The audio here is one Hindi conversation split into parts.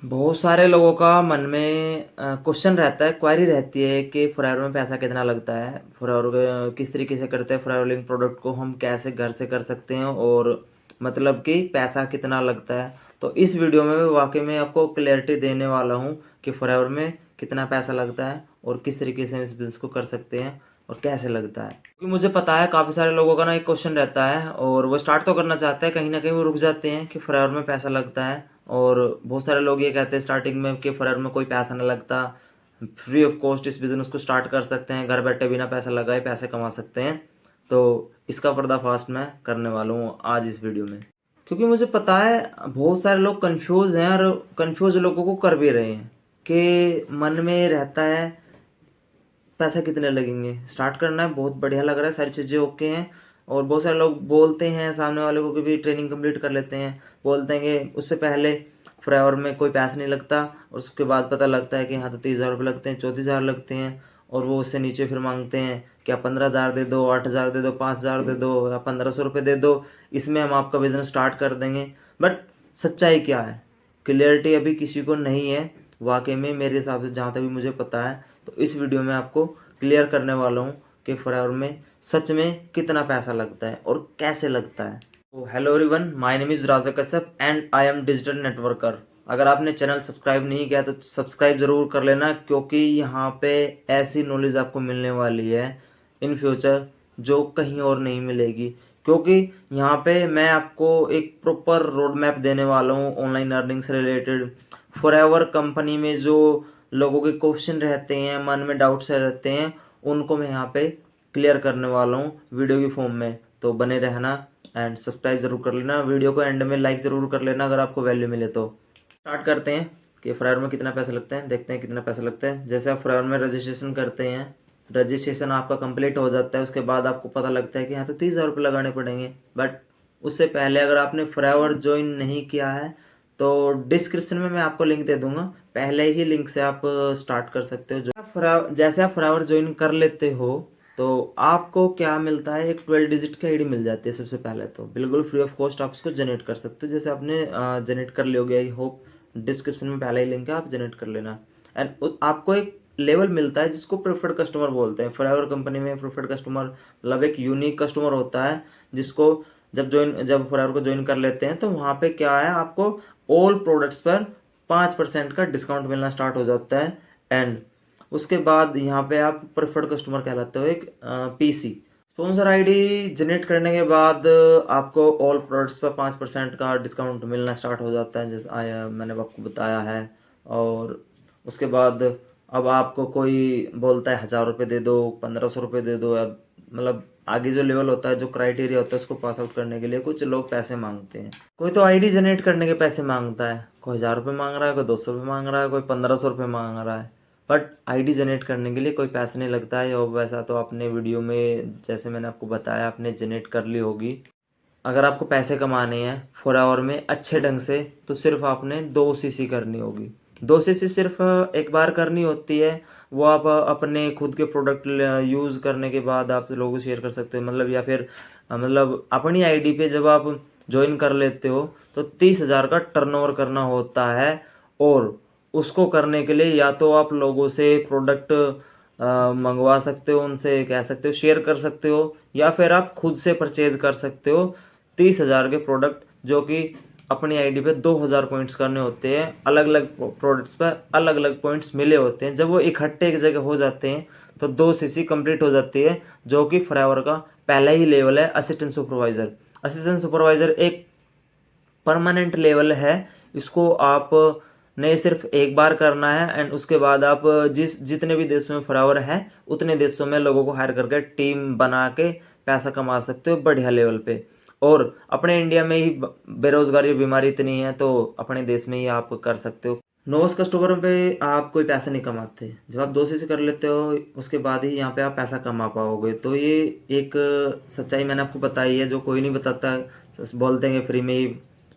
बहुत सारे लोगों का मन में क्वेश्चन रहता है, क्वेरी रहती है कि फॉरएवर में पैसा कितना लगता है, फॉरएवर किस तरीके से करते हैं, फॉरएवर लिंक प्रोडक्ट को हम कैसे घर से कर सकते हैं और मतलब कि पैसा कितना लगता है। तो इस वीडियो में मैं वाकई में आपको क्लैरिटी देने वाला हूँ कि फॉरएवर में कितना पैसा लगता है और किस तरीके से इस बिजनेस को कर सकते हैं और कैसे लगता है। क्योंकि मुझे पता है काफ़ी सारे लोगों का ना एक क्वेश्चन रहता है और वो स्टार्ट तो करना चाहते हैं, कहीं ना कहीं वो रुक जाते हैं कि फॉरएवर में पैसा लगता है। और बहुत सारे लोग ये कहते हैं स्टार्टिंग में कि फॉरएवर में कोई पैसा नहीं लगता, फ्री ऑफ कॉस्ट इस बिज़नेस को स्टार्ट कर सकते हैं, घर बैठे बिना पैसा लगाए पैसे कमा सकते हैं। तो इसका पर्दाफाश मैं करने वाला हूँ आज इस वीडियो में, क्योंकि मुझे पता है बहुत सारे लोग कंफ्यूज हैं और कंफ्यूज लोगों को कर भी रहे हैं कि मन में रहता है पैसे कितने लगेंगे, स्टार्ट करना है, बहुत बढ़िया लग रहा है, सारी चीज़ें ओके हैं। और बहुत सारे लोग बोलते हैं सामने वाले को कि भी ट्रेनिंग कंप्लीट कर लेते हैं, बोलते हैं कि उससे पहले फॉरएवर में कोई पैसा नहीं लगता और उसके बाद पता लगता है कि हाँ तो 30,000 रुपये लगते हैं, 34,000 लगते हैं। और वो उससे नीचे फिर मांगते हैं कि आप 15,000 दे दो, 8,000 दे दो, 5,000 दे दो या 1,500 रुपये दे दो, इसमें हम आपका बिजनेस स्टार्ट कर देंगे। बट सच्चाई क्या है, क्लियरिटी अभी किसी को नहीं है। वाकई में मेरे हिसाब से जहाँ तक भी मुझे पता है, तो इस वीडियो में आपको क्लियर करने वाला हूँ कि फॉरएवर में सच में कितना पैसा लगता है और कैसे लगता है। तो hello everyone, my name is Raja Kashyap and I am digital networker. अगर आपने चैनल सब्सक्राइब नहीं किया तो सब्सक्राइब ज़रूर कर लेना, क्योंकि यहाँ पे ऐसी नॉलेज आपको मिलने वाली है इन फ्यूचर जो कहीं और नहीं मिलेगी। क्योंकि यहाँ पे मैं आपको एक प्रॉपर रोड मैप देने वाला हूँ ऑनलाइन अर्निंग से रिलेटेड। फॉरएवर कंपनी में जो लोगों के क्वेश्चन रहते हैं, मन में डाउट्स रहते हैं, उनको मैं यहाँ पे क्लियर करने वाला हूँ वीडियो की फॉर्म में। तो बने रहना एंड सब्सक्राइब जरूर कर लेना, वीडियो को एंड में लाइक ज़रूर कर लेना अगर आपको वैल्यू मिले तो। स्टार्ट करते हैं कि फॉरएवर में कितना पैसा लगता है, देखते हैं कितना पैसा लगता है। जैसे आप फॉरएवर में रजिस्ट्रेशन करते हैं, रजिस्ट्रेशन आपका कंप्लीट हो जाता है, उसके बाद आपको पता लगता है कि हाँ तो 30,000 रुपये लगाने पड़ेंगे। बट उससे पहले अगर आपने फॉरएवर ज्वाइन नहीं किया है तो डिस्क्रिप्शन में मैं आपको लिंक दे दूंगा, पहले ही लिंक से आप स्टार्ट कर सकते हो। जो जैसे आप फॉरएवर ज्वाइन कर लेते हो तो आपको क्या मिलता है, एक 12 डिजिट की आईडी मिल जाती है। सबसे पहले तो बिल्कुल फ्री ऑफ कॉस्ट आप उसको जनरेट कर सकते हो, जैसे आपने जनरेट कर लियोगे, आई होप डिस्क्रिप्शन में पहले ही लिंक है, आप जनरेट कर लेना। एंड आपको एक लेवल मिलता है जिसको प्रेफर्ड कस्टमर बोलते हैं। फॉरएवर कंपनी में प्रेफर्ड कस्टमर मतलब एक यूनिक कस्टमर होता है जिसको जब फॉरएवर को ज्वाइन कर लेते हैं तो वहाँ पे क्या है, आपको ऑल प्रोडक्ट्स पर 5% का डिस्काउंट मिलना स्टार्ट हो जाता है। एंड उसके बाद यहाँ पे आप प्रेफर्ड कस्टमर कहलाते हो एक पीसी। स्पॉन्सर आईडी जनरेट करने के बाद आपको ऑल प्रोडक्ट्स पर 5% का डिस्काउंट मिलना स्टार्ट हो जाता है, जैसे आया मैंने आपको बताया है। और उसके बाद अब आपको कोई बोलता है 1,000 रुपये दे दो, 1,500 रुपये दे दो, या मतलब आगे जो लेवल होता है, जो क्राइटेरिया होता है उसको पास आउट करने के लिए कुछ लोग पैसे मांगते हैं। कोई तो आईडी जनरेट करने के पैसे मांगता है, कोई 1,000 रुपये मांग रहा है, कोई 200 रुपये मांग रहा है, कोई 1,500 रुपये मांग रहा है। बट आईडी जनरेट करने के लिए कोई पैसा नहीं लगता है। और वैसा तो आपने वीडियो में जैसे मैंने आपको बताया आपने जनरेट कर ली होगी। अगर आपको पैसे कमाने हैं फॉरएवर में अच्छे ढंग से तो सिर्फ आपने 2 सीसी करनी होगी। 2 सीसी सिर्फ एक बार करनी होती है, वो आप अपने खुद के प्रोडक्ट यूज़ करने के बाद आप लोगों को शेयर कर सकते हो, मतलब या फिर मतलब अपनी आईडी पे जब आप ज्वाइन कर लेते हो तो 30,000 का टर्नओवर करना होता है। और उसको करने के लिए या तो आप लोगों से प्रोडक्ट मंगवा सकते हो, उनसे कह सकते हो शेयर कर सकते हो, या फिर आप खुद से परचेज कर सकते हो 30,000 के प्रोडक्ट, जो कि अपनी आईडी पे 2,000 पॉइंट्स करने होते हैं। अलग अलग प्रोडक्ट्स पर अलग अलग पॉइंट्स मिले होते हैं, जब वो इकट्ठे एक जगह हो जाते हैं तो 2 सीसी कंप्लीट हो जाती है, जो कि फॉरएवर का पहला ही लेवल है असिस्टेंट सुपरवाइजर। असिस्टेंट सुपरवाइजर एक परमानेंट लेवल है, इसको आप ने सिर्फ एक बार करना है। एंड उसके बाद आप जितने भी देशों में फॉरएवर है उतने देशों में लोगों को हायर करके टीम बना के पैसा कमा सकते हो बढ़िया लेवल पे। और अपने इंडिया में ही बेरोजगारी बीमारी इतनी है तो अपने देश में ही आप कर सकते हो। नोस कस्टमर पे आप कोई पैसा नहीं कमाते, जब आप 2 से कर लेते हो उसके बाद ही यहाँ पे आप पैसा कमा पाओगे। तो ये एक सच्चाई मैंने आपको बताई है जो कोई नहीं बताता। बोलते हैं कि फ्री में ही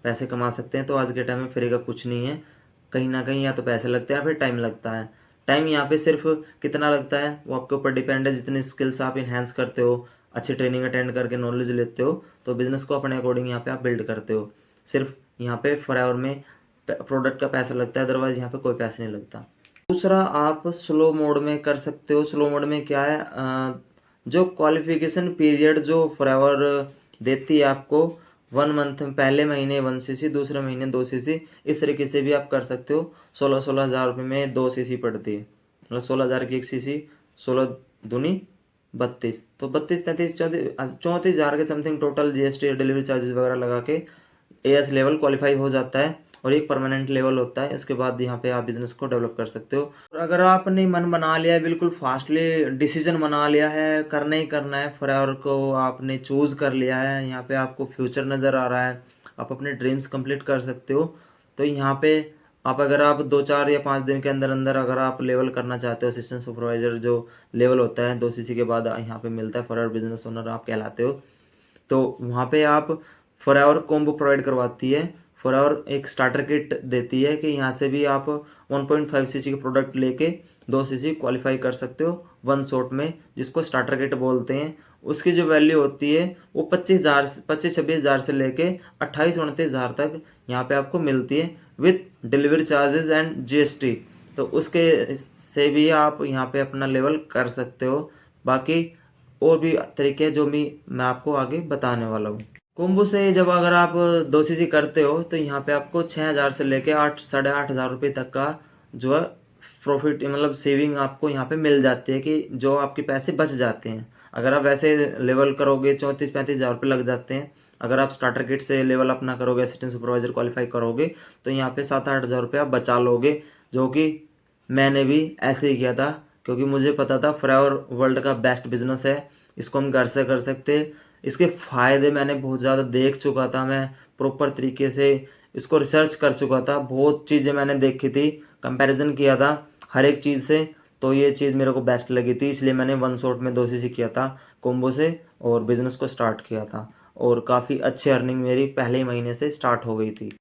पैसे कमा सकते हैं, तो आज के टाइम में फ्री का कुछ नहीं है। कहीं ना कहीं या तो पैसे लगते हैं या फिर टाइम लगता है। टाइम यहाँ पे सिर्फ कितना लगता है वो आपके ऊपर डिपेंड है, जितनी स्किल्स आप इन्हेंस करते हो, अच्छी ट्रेनिंग अटेंड करके नॉलेज लेते हो, तो बिजनेस को अपने अकॉर्डिंग यहाँ पे आप बिल्ड करते हो। सिर्फ यहाँ पे फॉरएवर में प्रोडक्ट का पैसा लगता है, अदरवाइज यहाँ पे कोई पैसा नहीं लगता। दूसरा, आप स्लो मोड में कर सकते हो। स्लो मोड में क्या है, जो क्वालिफिकेशन पीरियड जो फॉरएवर देती है आपको 1 मंथ में, पहले महीने 1 cc, दूसरे महीने 2 cc, इस तरीके से भी आप कर सकते हो। 16,000 रुपये में 2 cc पड़ती है, मतलब 16,000 की 1 cc, 16 दूनी 32, तो 32, 33, 34,000 के something total GST delivery charges वगैरह लगा के एएस लेवल क्वालिफाई हो जाता है, और एक परमानेंट लेवल होता है। इसके बाद यहाँ पे आप बिजनेस को डेवलप कर सकते हो। और अगर आपने मन बना लिया है, बिल्कुल फास्टली डिसीजन बना लिया है, करना ही करना है, फॉरएवर को आपने चूज कर लिया है, यहाँ पे आपको फ्यूचर नज़र आ रहा है, आप अपने ड्रीम्स कंप्लीट कर सकते हो, तो यहाँ पे आप, अगर आप 2, 4 या 5 दिन के अंदर अंदर अगर आप लेवल करना चाहते हो, असिस्टेंट सुपरवाइजर जो लेवल होता है 2 cc के बाद यहाँ पे मिलता है, फॉरएवर बिजनेस ओनर आप कहलाते हो, तो वहाँ पे आप फॉरएवर कॉम्बो प्रोवाइड करवाती है। फॉरएवर एक स्टार्टर किट देती है कि यहाँ से भी आप 1.5 cc के प्रोडक्ट लेके 2 cc क्वालिफाई कर सकते हो वन शॉट में, जिसको स्टार्टर किट बोलते हैं। उसकी जो वैल्यू होती है वो 25,000 से लेके 28-29,000 तक यहाँ पे आपको मिलती है, with delivery charges and GST. तो उसके से भी आप यहाँ पे अपना लेवल कर सकते हो। बाकी और भी तरीके हैं जो मैं आपको आगे बताने वाला हूँ। कुंभ से जब अगर आप 2 cc करते हो तो यहाँ पे आपको 6,000 से लेके 8-8,500 रुपये तक का जो है प्रॉफिट, मतलब सेविंग आपको यहाँ पे मिल जाती है, कि जो आपके पैसे बच जाते हैं। अगर आप वैसे लेवल करोगे 34-35,000 रुपये लग जाते हैं। अगर आप स्टार्टर किट से लेवल अपना करोगे, असिस्टेंट सुपरवाइजर क्वालिफाई करोगे, तो यहाँ पे 7-8,000 रुपये आप बचा लोगे, जो कि मैंने भी ऐसे ही किया था, क्योंकि मुझे पता था फॉरएवर वर्ल्ड का बेस्ट बिजनेस है, इसको हम घर से कर सकते हैं। इसके फ़ायदे मैंने बहुत ज़्यादा देख चुका था, मैं प्रॉपर तरीके से इसको रिसर्च कर चुका था, बहुत चीज़ें मैंने देखी थी, कंपैरिजन किया था हर एक चीज़ से, तो ये चीज़ मेरे को बेस्ट लगी थी, इसलिए मैंने वन शॉट में 2 cc किया था कॉम्बो से, और बिज़नेस को स्टार्ट किया था, और काफ़ी अच्छी अर्निंग मेरी पहले ही महीने से स्टार्ट हो गई थी।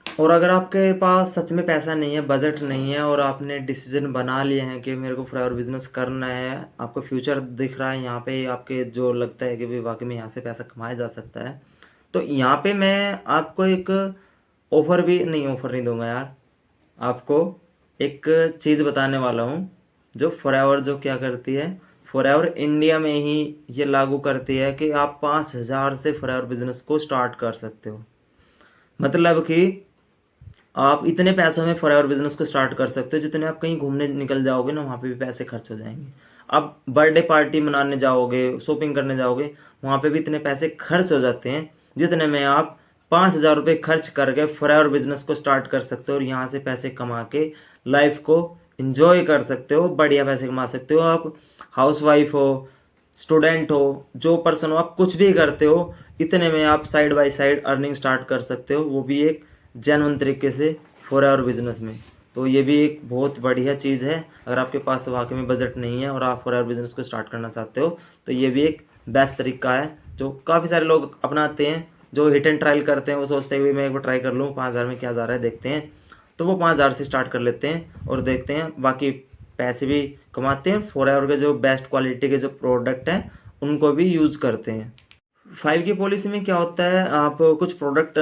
और अगर आपके पास सच में पैसा नहीं है, बजट नहीं है, और आपने डिसीजन बना लिए हैं कि मेरे को फॉरएवर बिजनेस करना है, आपको फ्यूचर दिख रहा है यहाँ पे, आपके जो लगता है कि भाई वाकई में यहाँ से पैसा कमाया जा सकता है, तो यहाँ पे मैं आपको एक ऑफ़र नहीं दूंगा यार, आपको एक चीज़ बताने वाला हूँ, जो फॉरएवर जो क्या करती है, फॉरएवर इंडिया में ही ये लागू करती है कि आप 5,000 से फॉरएवर बिजनेस को स्टार्ट कर सकते हो। मतलब कि आप इतने पैसों में फॉरएवर बिजनेस को स्टार्ट कर सकते हो, जितने आप कहीं घूमने निकल जाओगे ना, वहाँ पे भी पैसे खर्च हो जाएंगे। आप बर्थडे पार्टी मनाने जाओगे, शॉपिंग करने जाओगे, वहाँ पे भी इतने पैसे खर्च हो जाते हैं, जितने में आप 5,000 रुपये खर्च करके फॉरएवर बिजनेस को स्टार्ट कर सकते हो, और यहाँ से पैसे कमा के लाइफ को इंजॉय कर सकते हो, बढ़िया पैसे कमा सकते हो। आप हाउस वाइफ हो, स्टूडेंट हो, जो पर्सन हो, आप कुछ भी करते हो, इतने में आप side by side earning start कर सकते हो, वो भी एक जेन्युइन तरीके से फॉरएवर बिजनेस में। तो ये भी एक बहुत बढ़िया चीज़ है। अगर आपके पास वाकई में बजट नहीं है और आप फॉरएवर बिजनेस को स्टार्ट करना चाहते हो, तो ये भी एक बेस्ट तरीका है, जो काफ़ी सारे लोग अपनाते हैं, जो हिट एंड ट्रायल करते हैं। वो सोचते हैं कि मैं एक बार ट्राई कर लूँ, 5,000 में क्या जा रहा है देखते हैं, तो वो 5,000 से स्टार्ट कर लेते हैं और देखते हैं, बाकी पैसे भी कमाते हैं। फॉरएवर के जो बेस्ट क्वालिटी के जो प्रोडक्ट हैं उनको भी यूज़ करते हैं। 5 की पॉलिसी में क्या होता है, आप कुछ प्रोडक्ट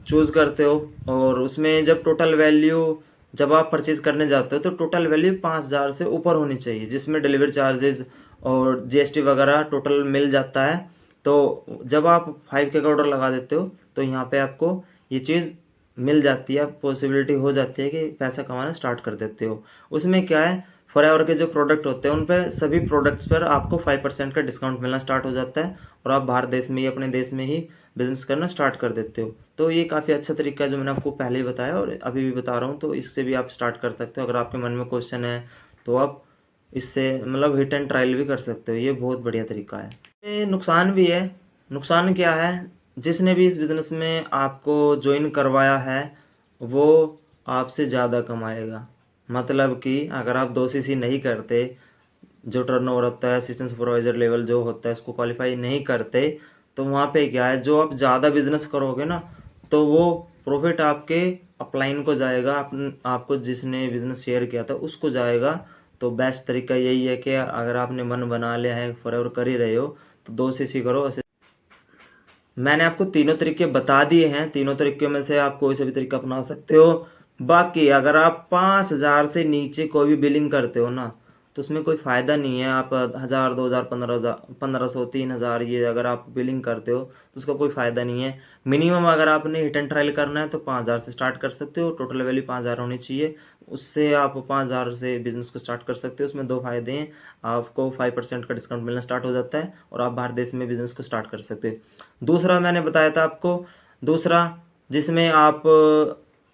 चूज़ करते हो, और उसमें जब टोटल वैल्यू, जब आप परचेज करने जाते हो, तो टोटल वैल्यू 5,000 से ऊपर होनी चाहिए, जिसमें डिलीवरी चार्जेस और जीएसटी वगैरह टोटल मिल जाता है। तो जब आप 5 के का ऑर्डर लगा देते हो, तो यहाँ पे आपको ये चीज़ मिल जाती है, पॉसिबिलिटी हो जाती है कि पैसा कमाना स्टार्ट कर देते हो। उसमें क्या है, फॉरएवर के जो प्रोडक्ट होते हैं उन पर, सभी प्रोडक्ट्स पर आपको 5% का डिस्काउंट मिलना स्टार्ट हो जाता है, और आप बाहर देश में ही, अपने देश में ही बिजनेस करना स्टार्ट कर देते हो। तो ये काफ़ी अच्छा तरीका है, जो मैंने आपको पहले ही बताया और अभी भी बता रहा हूँ, तो इससे भी आप स्टार्ट कर सकते हो। अगर आपके मन में क्वेश्चन है तो आप इससे मतलब हिट एंड ट्रायल भी कर सकते हो, ये बहुत बढ़िया तरीका है। ये नुकसान भी है। नुकसान क्या है, जिसने भी इस बिज़नेस में आपको ज्वाइन करवाया है वो आपसे ज़्यादा कमाएगा। मतलब कि अगर आप 2 cc नहीं करते, जो टर्नओवर होता है, असिस्टेंट सुपरवाइजर लेवल जो होता है, उसको क्वालिफाई नहीं करते, तो वहाँ पे क्या है, जो आप ज़्यादा बिजनेस करोगे ना, तो वो प्रॉफिट आपके अपलाइन को जाएगा, आपको जिसने बिजनेस शेयर किया था उसको जाएगा। तो बेस्ट तरीका यही है कि अगर आपने मन बना लिया है, फॉरएवर कर ही रहे हो, तो 2 cc करो। मैंने आपको तीनों तरीके बता दिए हैं, तीनों तरीके में से आप कोई सा भी तरीका अपना सकते हो। बाकी अगर आप 5,000 से नीचे कोई भी बिलिंग करते हो ना, तो उसमें कोई फ़ायदा नहीं है। आप 1,000, 2,000, 15,000, 1,500, 3,000 ये अगर आप बिलिंग करते हो तो उसका कोई फ़ायदा नहीं है। मिनिमम अगर आपने हिट एंड ट्रायल करना है तो 5,000 से स्टार्ट कर सकते हो, टोटल वैल्यू 5,000 होनी चाहिए। उससे आप 5,000 से बिजनेस को स्टार्ट कर सकते हो। उसमें दो फ़ायदे हैं, आपको 5% का डिस्काउंट मिलना स्टार्ट हो जाता है और आप बाहर देश में बिजनेस को स्टार्ट कर सकते हो। दूसरा मैंने बताया था आपको, दूसरा जिसमें आप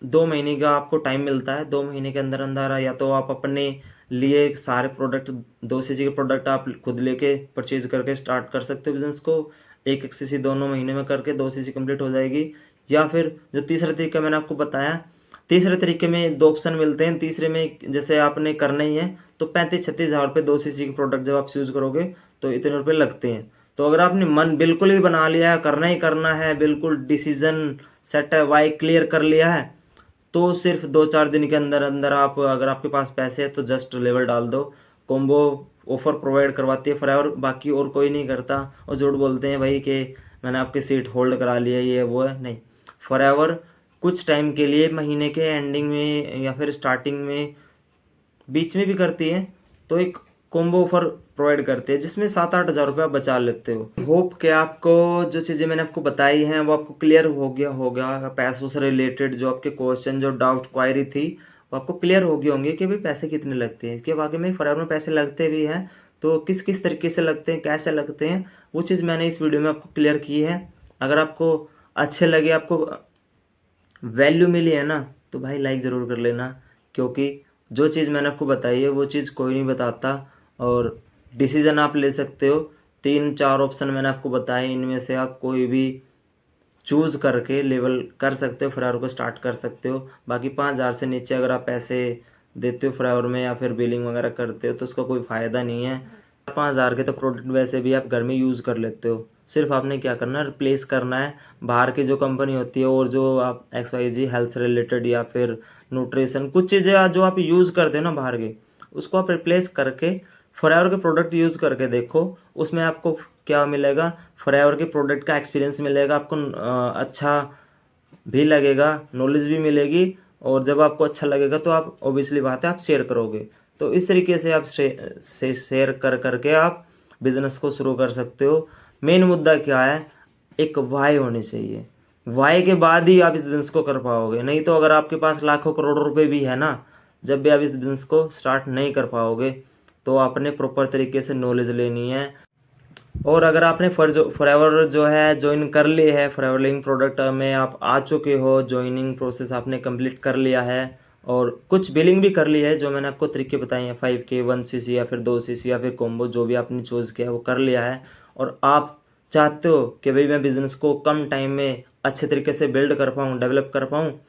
2 महीने का आपको टाइम मिलता है। 2 महीने के अंदर अंदर या तो आप अपने लिए सारे प्रोडक्ट 2 cc के प्रोडक्ट आप खुद लेके परचेज करके स्टार्ट कर सकते हो बिजनेस को। 1-1 cc दोनों महीने में करके 2 cc कंप्लीट हो जाएगी। या फिर जो तीसरा तरीका मैंने आपको बताया, तीसरे तरीके में 2 ऑप्शन मिलते हैं। तीसरे में जैसे आपने करना ही है तो 35-36 हज़ार रुपये 2 cc के प्रोडक्ट जब आप यूज़ करोगे तो इतने रुपये लगते हैं। तो अगर आपने मन बिल्कुल ही बना लिया है, करना ही करना है, बिल्कुल डिसीजन सेट है, वाई क्लियर कर लिया है, तो सिर्फ 2-4 दिन के अंदर अंदर आप, अगर आपके पास पैसे है तो जस्ट लेवल डाल दो। कॉम्बो ऑफर प्रोवाइड करवाती है फॉरएवर, बाकी और कोई नहीं करता। और झूठ बोलते हैं भाई कि मैंने आपकी सीट होल्ड करा लिया, ये वो है, नहीं। फॉरएवर कुछ टाइम के लिए, महीने के एंडिंग में या फिर स्टार्टिंग में, बीच में भी करती है, तो एक कॉम्बो ऑफर प्रोवाइड करते हैं जिसमें 7-8 हज़ार रुपये आप बचा लेते हो। होप कि आपको जो चीज़ें मैंने आपको बताई हैं वो आपको क्लियर हो गया होगा। पैसों से रिलेटेड जो आपके क्वेश्चन, जो डाउट क्वायरी थी, वो आपको क्लियर हो गई होंगी कि भाई पैसे कितने लगते हैं, कि वाकई में फॉरएवर में पैसे लगते भी हैं, तो किस किस तरीके से लगते हैं, कैसे लगते हैं, वो चीज़ मैंने इस वीडियो में आपको क्लियर की है। अगर आपको अच्छे लगे, आपको वैल्यू मिली है ना, तो भाई लाइक ज़रूर कर लेना, क्योंकि जो चीज़ मैंने आपको बताई है वो चीज़ कोई नहीं बताता। और डिसीजन आप ले सकते हो। 3-4 ऑप्शन मैंने आपको बताए, इनमें से आप कोई भी चूज़ करके लेवल कर सकते हो, फॉरएवर को स्टार्ट कर सकते हो। बाकी 5,000 से नीचे अगर आप पैसे देते हो फॉरएवर में या फिर बिलिंग वगैरह करते हो तो उसका कोई फ़ायदा नहीं है। 5,000 के तो प्रोडक्ट वैसे भी आप घर में यूज़ कर लेते हो। सिर्फ आपने क्या करना है, रिप्लेस करना है बाहर की जो कंपनी होती है, और जो आप XYZ हेल्थ से रिलेटेड या फिर न्यूट्रिशन, कुछ चीज़ें जो आप यूज़ करते हो ना बाहर के, उसको आप रिप्लेस करके फॉरएवर के प्रोडक्ट यूज़ करके देखो। उसमें आपको क्या मिलेगा, फॉरएवर के प्रोडक्ट का एक्सपीरियंस मिलेगा आपको, अच्छा भी लगेगा, नॉलेज भी मिलेगी। और जब आपको अच्छा लगेगा तो आप ऑब्वियसली बात है आप शेयर करोगे। तो इस तरीके से आप शेयर कर करके आप बिज़नेस को शुरू कर सकते हो। मेन मुद्दा क्या है, एक वाई होनी चाहिए। वाई के बाद ही आप इस बिज़नेस को कर पाओगे। नहीं तो अगर आपके पास लाखों करोड़ों रुपए भी है ना, जब भी आप इस बिज़नेस को स्टार्ट नहीं कर पाओगे। तो आपने प्रॉपर तरीके से नॉलेज लेनी है। और अगर आपने फॉरएवर जो है ज्वाइन कर ली है, फॉरएवर लिविंग प्रोडक्ट में आप आ चुके हो, ज्वाइनिंग प्रोसेस आपने कंप्लीट कर लिया है और कुछ बिलिंग भी कर ली है, जो मैंने आपको तरीके बताए हैं 5K, 1 cc या फिर 2 cc या फिर कॉम्बो, जो भी आपने चूज़ किया वो कर लिया है, और आप चाहते हो कि भाई मैं बिज़नेस को कम टाइम में अच्छे तरीके से बिल्ड कर पाऊँ, डेवलप कर पाऊँ,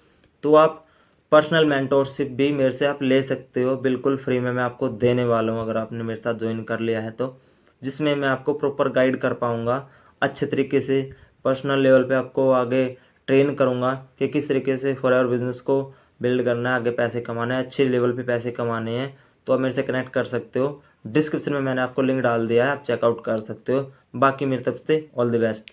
तो आप पर्सनल मेंटोरशिप भी मेरे से आप ले सकते हो, बिल्कुल फ्री में मैं आपको देने वाला हूँ अगर आपने मेरे साथ ज्वाइन कर लिया है तो। जिसमें मैं आपको प्रॉपर गाइड कर पाऊँगा अच्छे तरीके से, पर्सनल लेवल पे आपको आगे ट्रेन करूँगा कि किस तरीके से फॉरएवर बिज़नेस को बिल्ड करना है, आगे पैसे कमाना है, अच्छे लेवल पे पैसे कमाने हैं। तो आप मेरे से कनेक्ट कर सकते हो। डिस्क्रिप्शन में मैंने आपको लिंक डाल दिया है, आप चेकआउट कर सकते हो। बाकी मेरी तरफ से ऑल द बेस्ट।